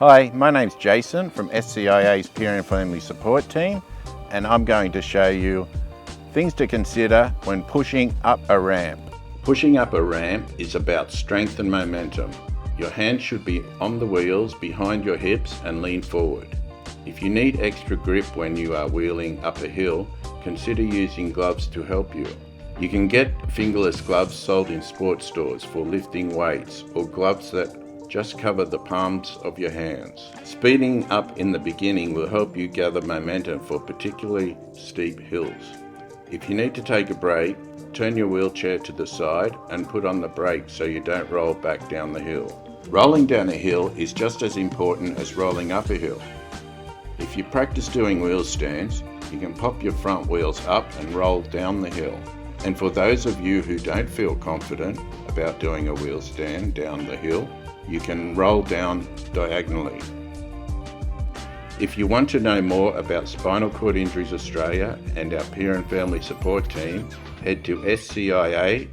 Hi, my name's Jason from SCIA's Peer and Family Support Team, and I'm going to show you things to consider when pushing up a ramp. Pushing up a ramp is about strength and momentum. Your hands should be on the wheels behind your hips and lean forward. If you need extra grip when you are wheeling up a hill, consider using gloves to help you. You can get fingerless gloves sold in sports stores for lifting weights, or gloves that just cover the palms of your hands. Speeding up in the beginning will help you gather momentum for particularly steep hills. If you need to take a break, turn your wheelchair to the side and put on the brakes so you don't roll back down the hill. Rolling down a hill is just as important as rolling up a hill. If you practice doing wheel stands, you can pop your front wheels up and roll down the hill. And for those of you who don't feel confident about doing a wheel stand down the hill, you can roll down diagonally. If you want to know more about Spinal Cord Injuries Australia and our Peer and Family Support Team, head to scia.org.au.